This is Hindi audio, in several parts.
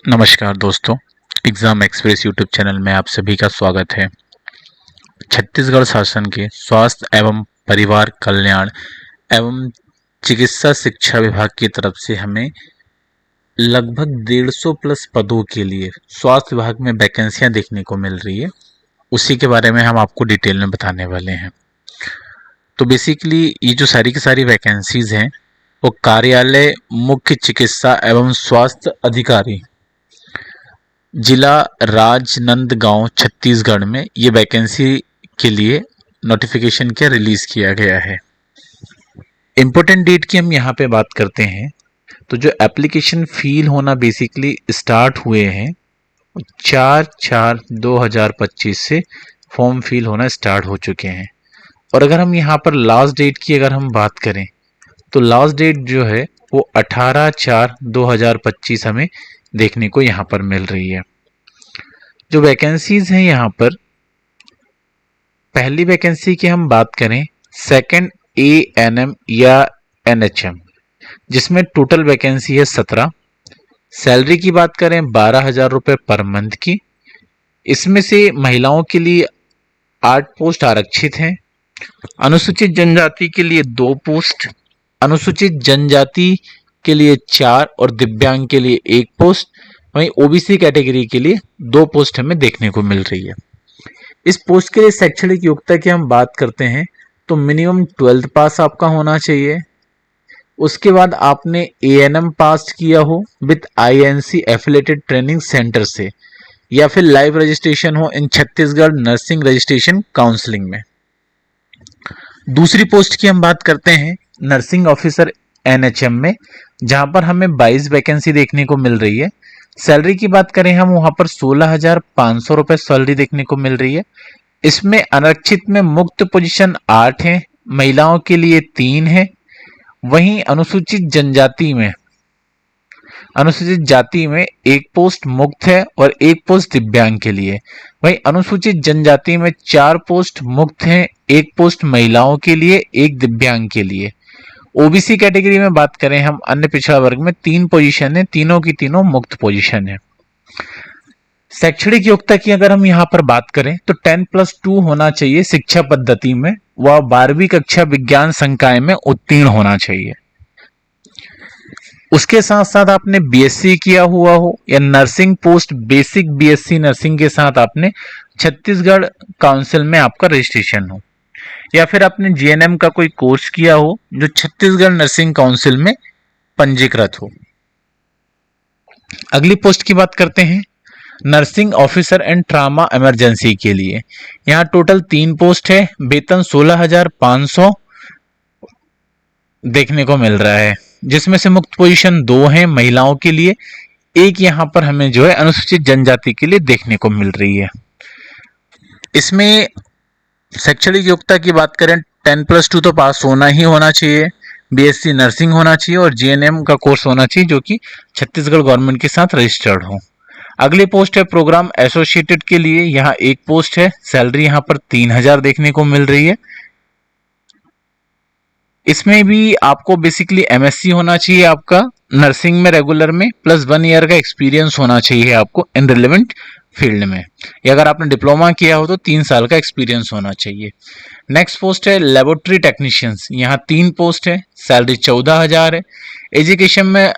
नमस्कार दोस्तों, एग्ज़ाम एक्सप्रेस यूट्यूब चैनल में आप सभी का स्वागत है। छत्तीसगढ़ शासन के स्वास्थ्य एवं परिवार कल्याण एवं चिकित्सा शिक्षा विभाग की तरफ से हमें लगभग 150 प्लस पदों के लिए स्वास्थ्य विभाग में वैकेंसियां देखने को मिल रही है। उसी के बारे में हम आपको डिटेल में बताने वाले हैं। तो बेसिकली ये जो सारी की सारी वैकेंसीज हैं वो कार्यालय मुख्य चिकित्सा एवं स्वास्थ्य अधिकारी जिला राजनांदगांव छत्तीसगढ़ में ये वैकेंसी के लिए नोटिफिकेशन क्या रिलीज किया गया है। इम्पोर्टेंट डेट की हम यहाँ पे बात करते हैं तो जो एप्लीकेशन फील होना बेसिकली स्टार्ट हुए हैं 4/4/2025 से फॉर्म फिल होना स्टार्ट हो चुके हैं। और अगर हम यहाँ पर लास्ट डेट की अगर हम बात करें तो लास्ट डेट जो है वो 18/4/2025 हमें देखने को यहाँ पर मिल रही है। जो वैकेंसीज हैं यहाँ पर पहली वैकेंसी की हम बात करें सेकंड ANM या NHM जिसमें टोटल वैकेंसी है 17। सैलरी की बात करें 12,000 रुपये पर मंथ की। इसमें से महिलाओं के लिए 8 पोस्ट आरक्षित हैं। अनुसूचित जनजाति के लिए 2 पोस्ट, अनुसूचित जनजाति के लिए 4 और दिव्यांग के लिए 1 पोस्ट, वहीं OBC कैटेगरी के लिए 2 पोस्ट हमें देखने को मिल रही है। इस पोस्ट के लिए शैक्षणिक योग्यता की हम बात करते हैं तो मिनिमम 12th पास आपका होना चाहिए। उसके बाद आपने ANM पास किया हो with INC affiliated training centre से या फिर लाइव रजिस्ट्रेशन हो इन छत्तीसगढ़ नर्सिंग रजिस्ट्रेशन काउंसलिंग में। दूसरी पोस्ट की हम बात करते हैं नर्सिंग ऑफिसर NHM में, जहां पर हमें 22 वैकेंसी देखने को मिल रही है। सैलरी की बात करें हम वहां पर 16,500 रुपए सैलरी देखने को मिल रही है। इसमें आरक्षित में मुक्त पोजीशन 8 है, महिलाओं के लिए 3 है। वहीं अनुसूचित जाति में 1 पोस्ट मुक्त है और 1 पोस्ट दिव्यांग के लिए। वहीं अनुसूचित जनजाति में 4 पोस्ट मुक्त हैं, 1 पोस्ट महिलाओं के लिए, 1 दिव्यांग के लिए। OBC कैटेगरी में बात करें हम अन्य पिछड़ा वर्ग में 3 पोजीशन है, तीनों की तीनों मुक्त पोजीशन है। शैक्षणिक योग्यता की अगर हम यहाँ पर बात करें तो 10+2 होना चाहिए शिक्षा पद्धति में, वह 12वीं कक्षा विज्ञान संकाय में उत्तीर्ण होना चाहिए। उसके साथ साथ आपने BSc किया हुआ हो या nursing post basic BSc nursing के साथ आपने छत्तीसगढ़ काउंसिल में आपका रजिस्ट्रेशन हो या फिर आपने GNM का कोई कोर्स किया हो जो छत्तीसगढ़ नर्सिंग काउंसिल में पंजीकृत हो। अगली पोस्ट की बात करते हैं nursing officer and trauma emergency के लिए। यहाँ टोटल 3 पोस्ट है, वेतन 16,500 देखने को मिल रहा है, जिसमें से मुक्त पोजीशन 2 है महिलाओं के लिए, 1 यहाँ पर हमें जो है अनुसूचित जनजाति के लिए देखने को मिल रही है। इसमें शैक्षणिक योग्यता की बात करें 10+2 तो पास होना ही होना चाहिए, BSc नर्सिंग होना चाहिए और GNM का कोर्स होना चाहिए जो कि छत्तीसगढ़ गवर्नमेंट के साथ रजिस्टर्ड हो। अगली पोस्ट है प्रोग्राम एसोसिएटेड के लिए, यहाँ 1 पोस्ट है, सैलरी यहाँ पर 3,000 देखने को मिल रही है। इसमें भी आपको बेसिकली MSc होना चाहिए आपका नर्सिंग में रेगुलर में, प्लस 1 ईयर का एक्सपीरियंस होना चाहिए आपको इन रिलेवेंट फील्ड में, या अगर आपने डिप्लोमा किया हो तो 3 साल का एक्सपीरियंस होना चाहिए। नेक्स्ट पोस्ट है लेबोरेटरी टेक्नीशियंस, यहाँ 3 पोस्ट है, सैलरी 14,000 है। एजुकेशन में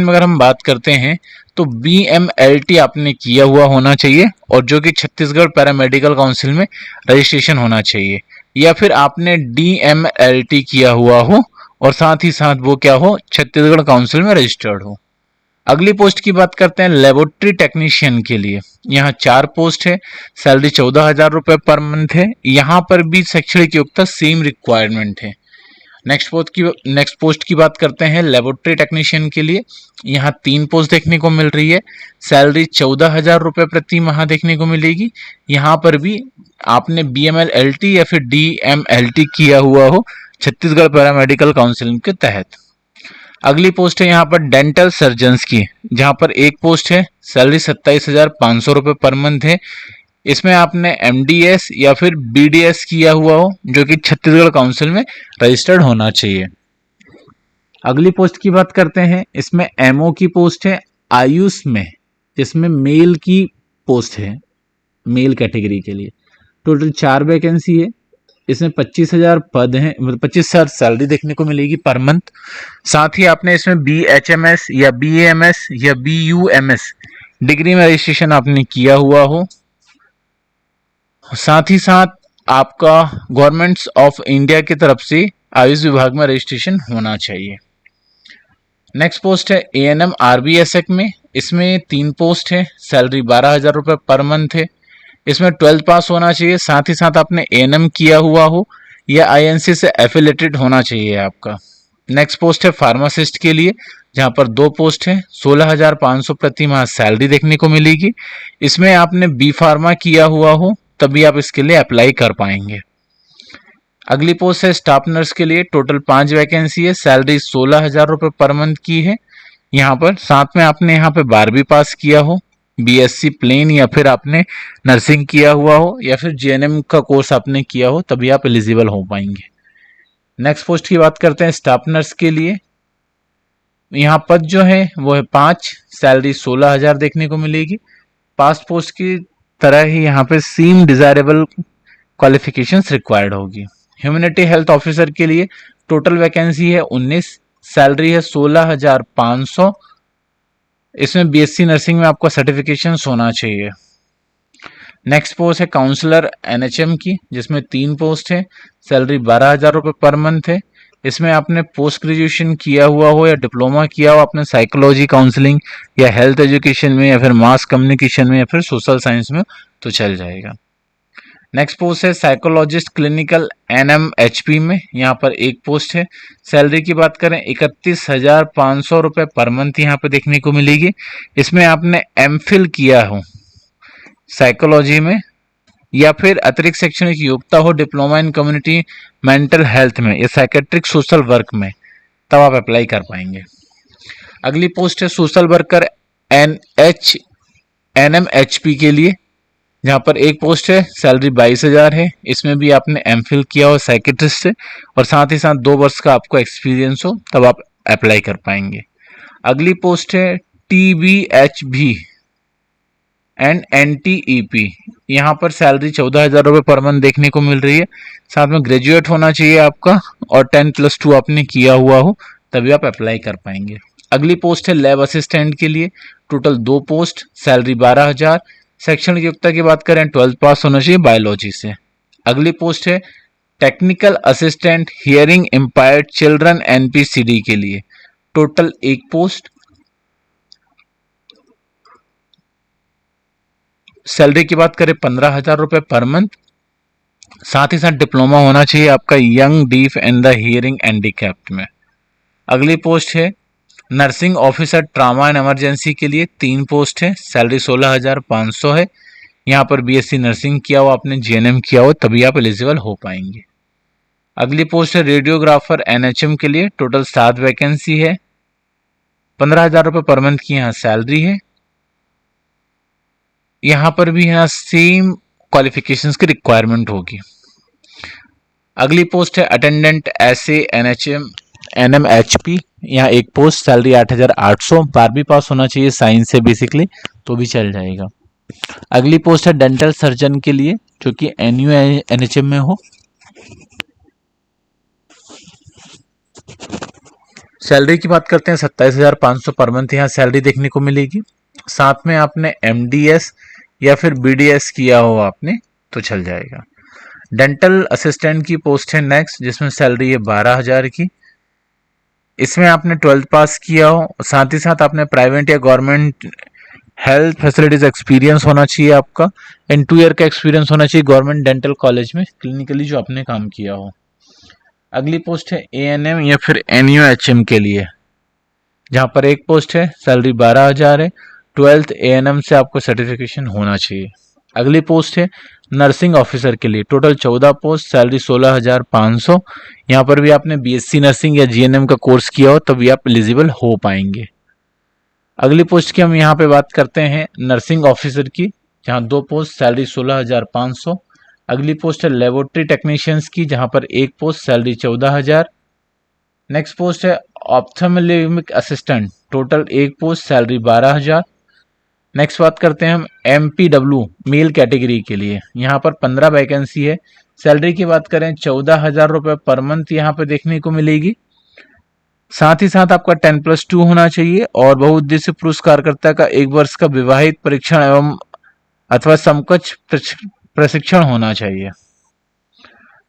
अगर हम बात करते हैं तो BMLT आपने किया हुआ होना चाहिए और जो कि छत्तीसगढ़ पैरामेडिकल काउंसिल में रजिस्ट्रेशन होना चाहिए, या फिर आपने DMLT किया हुआ हो और साथ ही साथ वो क्या हो छत्तीसगढ़ काउंसिल में रजिस्टर्ड हो। अगली पोस्ट की बात करते हैं लेबोरेटरी टेक्नीशियन के लिए, यहाँ 4 पोस्ट है, सैलरी 14,000 रुपये पर मंथ है। यहाँ पर भी शैक्षणिक योग्यता सेम रिक्वायरमेंट है। नेक्स्ट पोस्ट की बात करते हैं लेबोरेटरी टेक्नीशियन के लिए, यहाँ 3 पोस्ट देखने को मिल रही है, सैलरी 14,000 रुपये प्रति माह देखने को मिलेगी। यहाँ पर भी आपने BMLT या फिर DMLT किया हुआ हो छत्तीसगढ़ पैरामेडिकल काउंसिल के तहत। अगली पोस्ट है यहाँ पर डेंटल सर्जन्स की, जहाँ पर 1 पोस्ट है, सैलरी 27,500 रुपये पर मंथ है। इसमें आपने MDS या फिर BDS किया हुआ हो जो कि छत्तीसगढ़ काउंसिल में रजिस्टर्ड होना चाहिए। अगली पोस्ट की बात करते हैं, इसमें MO की पोस्ट है आयुष में, जिसमें मेल की पोस्ट है, मेल कैटेगरी के लिए। टोटल 4 वैकेंसी है। इसमें 25,000 पद हैं, मतलब 25,000 सैलरी देखने को मिलेगी पर मंथ। साथ ही आपने इसमें BHMS या BAMS या BUMS डिग्री में रजिस्ट्रेशन आपने किया हुआ हो। साथ ही साथ आपका गवर्नमेंट्स ऑफ इंडिया की तरफ से आयुष विभाग में रजिस्ट्रेशन होना चाहिए। नेक्स्ट पोस्ट है ANM RBSEC में। इसमें 3 पोस्ट है, सैलरी 12,000 रुपये पर मंथ है। इसमें 12th पास होना चाहिए, साथ ही साथ आपने ANM किया हुआ हो या INC से एफिलेटेड होना चाहिए आपका। नेक्स्ट पोस्ट है फार्मासिस्ट के लिए, जहां पर 2 पोस्ट है, 16,500 प्रति माह सैलरी देखने को मिलेगी। इसमें आपने B फार्मा किया हुआ हो तभी आप इसके लिए अप्लाई कर पाएंगे। अगली पोस्ट है स्टाफ नर्स के लिए। टोटल 5 वैकेंसी है, सैलरी 16,000 रुपये पर मंथ की है। यहाँ पर साथ में आपने यहाँ पे 12वीं पास किया हो, BSc प्लेन, या फिर आपने नर्सिंग किया हुआ हो, या फिर JNM का कोर्स आपने किया हो, तभी आप एलिजिबल हो पाएंगे। नेक्स्ट पोस्ट की बात करते हैं स्टाफ नर्स के लिए। यहाँ पद जो है वो है 5, सैलरी 16,000 देखने को मिलेगी। पास्ट पोस्ट की तरह ही यहाँ पे सेम डिजायरेबल क्वालिफिकेशंस रिक्वायर्ड होगी। ह्यूमैनिटी हेल्थ ऑफिसर के लिए टोटल वैकेंसी है 19, सैलरी है 16,500। इसमें BSc नर्सिंग में आपका सर्टिफिकेशन होना चाहिए। नेक्स्ट पोस्ट है काउंसलर NHM की, जिसमें 3 पोस्ट है, सैलरी 12,000 रुपये पर मंथ है। इसमें आपने पोस्ट ग्रेजुएशन किया हुआ हो या डिप्लोमा किया हो आपने साइकोलॉजी काउंसलिंग या हेल्थ एजुकेशन में या फिर मास कम्युनिकेशन में या फिर सोशल साइंस में, तो चल जाएगा। नेक्स्ट पोस्ट है साइकोलॉजिस्ट क्लिनिकल NMHP में। यहाँ पर 1 पोस्ट है। सैलरी की बात करें 31,500 रुपये पर मंथ यहाँ पे देखने को मिलेगी। इसमें आपने MPhil किया हो साइकोलॉजी में या फिर अतिरिक्त शैक्षणिक योग्यता हो diploma in community mental health में या साइकेट्रिक सोशल वर्क में, तब आप अप्लाई कर पाएंगे। अगली पोस्ट है सोशल वर्कर NMHP के लिए, जहां पर 1 पोस्ट है, सैलरी 22,000 है। इसमें भी आपने MPhil किया हो साइकेट्रिस्ट से और साथ ही साथ 2 वर्ष का आपको एक्सपीरियंस हो, तब आप अप्लाई कर पाएंगे। अगली पोस्ट है TBHB एंड NTEP। यहाँ पर सैलरी 14,000 रुपये पर मंथ देखने को मिल रही है। साथ में ग्रेजुएट होना चाहिए आपका और 10+2 आपने किया हुआ हो, तभी आप अप्लाई कर पाएंगे। अगली पोस्ट है लैब असिस्टेंट के लिए। Total 2 post, salary 12,000। शैक्षणिक योग्यता की बात करें 12th पास होना चाहिए बायोलॉजी से। अगली पोस्ट है technical assistant hearing impaired children NPCD के लिए। टोटल 1 पोस्ट, सैलरी की बात करें 15,000 रुपये पर मंथ। साथ ही साथ डिप्लोमा होना चाहिए आपका young deaf and the hearing handicapped में। अगली पोस्ट है nursing officer trauma and emergency के लिए। 3 पोस्ट है, सैलरी 16,500 है। यहाँ पर BSc नर्सिंग किया हो आपने, JNM किया हो, तभी आप एलिजिबल हो पाएंगे। अगली पोस्ट है रेडियोग्राफर NHM के लिए। टोटल 7 वैकेंसी है, 15,000 रुपये पर मंथ की यहाँ सैलरी है। यहाँ पर भी यहाँ सेम क्वालिफिकेशंस की रिक्वायरमेंट होगी। अगली पोस्ट है अटेंडेंट SA NMHP। यहाँ 1 पोस्ट, सैलरी 8,800। 12वीं पास होना चाहिए साइंस से बेसिकली, तो भी चल जाएगा। अगली पोस्ट है डेंटल सर्जन के लिए, जो कि NUNHM में हो। सैलरी की बात करते हैं 27,500 पर मंथ यहाँ सैलरी देखने को मिलेगी। साथ में आपने MDS या फिर BDS किया हो आपने, तो चल जाएगा। डेंटल असिस्टेंट की पोस्ट है नेक्स्ट, जिसमें सैलरी है 12,000 की। इसमें आपने 12th पास किया हो, साथ ही साथ आपने प्राइवेट या गवर्नमेंट हेल्थ फैसिलिटीज एक्सपीरियंस होना चाहिए आपका, एंड 2 ईयर का एक्सपीरियंस होना चाहिए गवर्नमेंट डेंटल कॉलेज में क्लिनिकली जो आपने काम किया हो। अगली पोस्ट है ANM या फिर NUHM के लिए, जहां पर 1 पोस्ट है, सैलरी 12,000 है। 12th ANM से आपको सर्टिफिकेशन होना चाहिए। अगली पोस्ट है नर्सिंग ऑफिसर के लिए। Total 14 post, salary 16,500। यहाँ पर भी आपने BSc नर्सिंग या JNM का कोर्स किया हो, तभी आप एलिजिबल हो पाएंगे। अगली पोस्ट की हम यहाँ पे बात करते हैं नर्सिंग ऑफिसर की, जहाँ 2 पोस्ट, सैलरी 16,500। अगली पोस्ट है लेबोरेटरी टेक्नीशियंस की, जहाँ पर 1 पोस्ट, सैलरी 14,000। नेक्स्ट पोस्ट है ophthalmic assistant. Total 1 post, salary 12,000। Next बात करते हैं हम MPW मेल कैटेगरी के लिए। यहाँ पर 15 वैकेंसी है। सैलरी की बात करें 14,000 रुपये पर मंथ यहाँ पे देखने को मिलेगी। साथ ही साथ आपका 10+2 होना चाहिए और बहुउद्देश्य पुरस्कारकर्ता का 1 वर्ष का विवाहित परीक्षण एवं अथवा समकक्ष प्रशिक्षण होना चाहिए।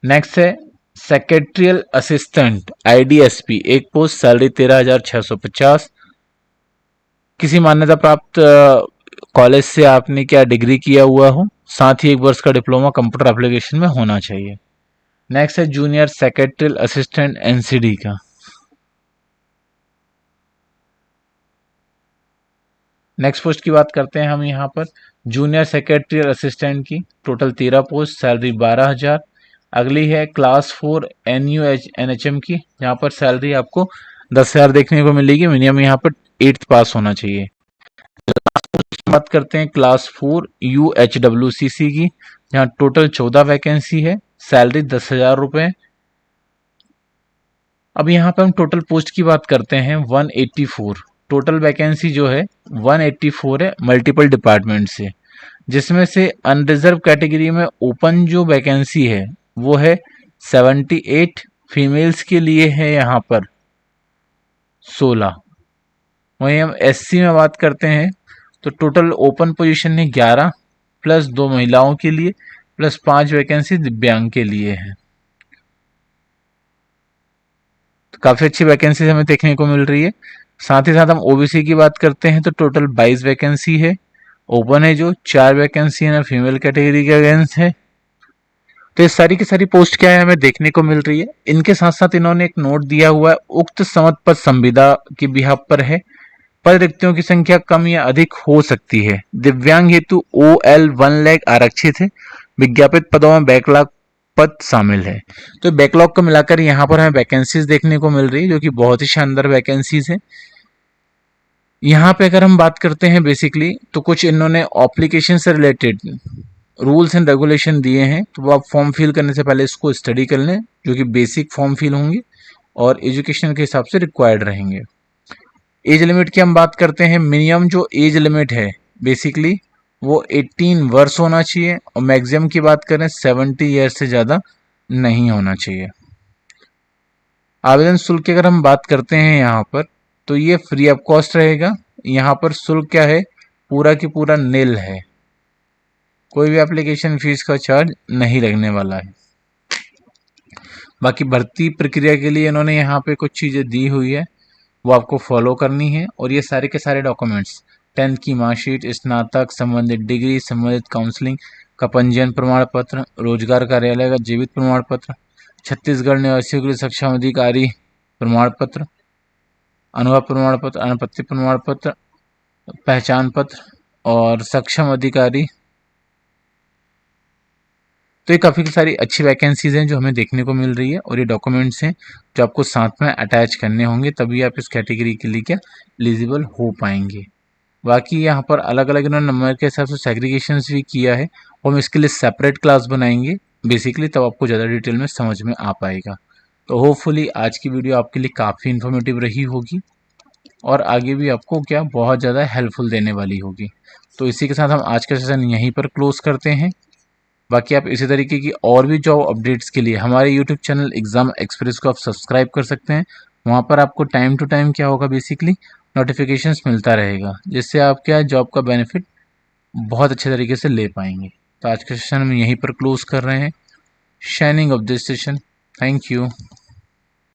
नेक्स्ट है सेक्रेटरियल असिस्टेंट IDSP, एक पोस्ट, सैलरी 13,650। किसी मान्यता प्राप्त कॉलेज से आपने क्या डिग्री किया हुआ हो, साथ ही 1 वर्ष का डिप्लोमा कंप्यूटर एप्लीकेशन में होना चाहिए। नेक्स्ट है जूनियर सेक्रेटरियल असिस्टेंट NCD का। नेक्स्ट पोस्ट की बात करते हैं हम यहाँ पर जूनियर सेक्रेटरियल असिस्टेंट की। Total 13 post, salary 12,000। अगली है क्लास 4 NUHNHM की, यहाँ पर सैलरी आपको 10,000 देखने को मिलेगी। मिनिमम यहाँ पर 8th पास होना चाहिए। बात करते हैं क्लास 4 UHWCC की, यहाँ टोटल 14 वैकेंसी है, सैलरी 10,000 रुपये। अब यहाँ पे हम टोटल पोस्ट की बात करते हैं 184। टोटल वैकेंसी जो है 184 है मल्टीपल डिपार्टमेंट से, जिसमें से अनरिजर्व कैटेगरी में ओपन जो वैकेंसी है वो है 78। फीमेल्स के लिए है यहाँ पर 16। वहीं हम SC में बात करते हैं तो टोटल ओपन पोजीशन है 11 प्लस 2 महिलाओं के लिए प्लस 5 वैकेंसी दिव्यांग के लिए है। तो काफ़ी अच्छी वैकेंसी हमें देखने को मिल रही है। साथ ही साथ हम OBC की बात करते हैं तो टोटल 22 वैकेंसी है। ओपन है जो 4 वैकेंसी है ना फीमेल कैटेगरी के अगेंस्ट है। तो ये सारी की सारी पोस्ट क्या है हमें देखने को मिल रही है। इनके साथ साथ इन्होंने एक नोट दिया हुआ है, उक्त समत पद संविदा की बिहाफ पर है, पद रिक्तियों की संख्या कम या अधिक हो सकती है। दिव्यांग हेतु OL 1 लाख आरक्षित है। विज्ञापित पदों में बैकलॉग पद शामिल है। तो बैकलॉग को मिलाकर यहाँ पर हमें वैकेंसीज देखने को मिल रही है, जो कि बहुत ही शानदार वैकेंसीज है। यहाँ पे अगर हम बात करते हैं बेसिकली तो कुछ इन्होंने एप्लीकेशन से रिलेटेड रूल्स एंड रेगुलेशन दिए हैं, तो वो आप फॉर्म फिल करने से पहले इसको स्टडी कर लें, जो कि बेसिक फॉर्म फिल होंगे और एजुकेशन के हिसाब से रिक्वायर्ड रहेंगे। एज लिमिट की हम बात करते हैं, मिनिमम जो एज लिमिट है बेसिकली वो 18 वर्ष होना चाहिए और मैक्सिमम की बात करें 70 ईयर्स से ज़्यादा नहीं होना चाहिए। आवेदन शुल्क की अगर हम बात करते हैं यहाँ पर तो ये फ्री ऑफ कॉस्ट रहेगा। यहाँ पर शुल्क क्या है, पूरा की पूरा नील है, कोई भी एप्लीकेशन फीस का चार्ज नहीं लगने वाला है। बाकी भर्ती प्रक्रिया के लिए इन्होंने यहाँ पे कुछ चीज़ें दी हुई है, वो आपको फॉलो करनी है। और ये सारे के सारे डॉक्यूमेंट्स 10th की मार्कशीट, स्नातक, संबंधित डिग्री, संबंधित काउंसलिंग का पंजीयन प्रमाण पत्र, रोजगार कार्यालय का जीवित प्रमाण पत्र, छत्तीसगढ़ निवासियों के लिए सक्षम अधिकारी प्रमाण पत्र, अनुभव प्रमाण पत्र, अनापत्ति प्रमाण पत्र, पहचान पत्र और सक्षम अधिकारी। तो ये काफ़ी सारी अच्छी वैकेंसीज हैं जो हमें देखने को मिल रही है और ये डॉक्यूमेंट्स हैं जो आपको साथ में अटैच करने होंगे, तभी आप इस कैटेगरी के लिए क्या एलिजिबल हो पाएंगे। बाकी यहाँ पर अलग अलग इन्होंने नंबर के हिसाब से सेग्रीगेशन भी किया है और हम इसके लिए सेपरेट क्लास बनाएंगे बेसिकली, तब आपको ज़्यादा डिटेल में समझ में आ पाएगा। तो होपफुली आज की वीडियो आपके लिए काफ़ी इन्फॉर्मेटिव रही होगी और आगे भी आपको क्या बहुत ज़्यादा हेल्पफुल देने वाली होगी। तो इसी के साथ हम आज का सेशन यहीं पर क्लोज करते हैं। बाकी आप इसी तरीके की और भी जॉब अपडेट्स के लिए हमारे यूट्यूब चैनल एग्ज़ाम एक्सप्रेस को आप सब्सक्राइब कर सकते हैं। वहाँ पर आपको टाइम टू टाइम क्या होगा बेसिकली नोटिफिकेशंस मिलता रहेगा, जिससे आप क्या जॉब का बेनिफिट बहुत अच्छे तरीके से ले पाएंगे। तो आज का सेशन हम यहीं पर क्लोज कर रहे हैं। Shining of this session. Thank you.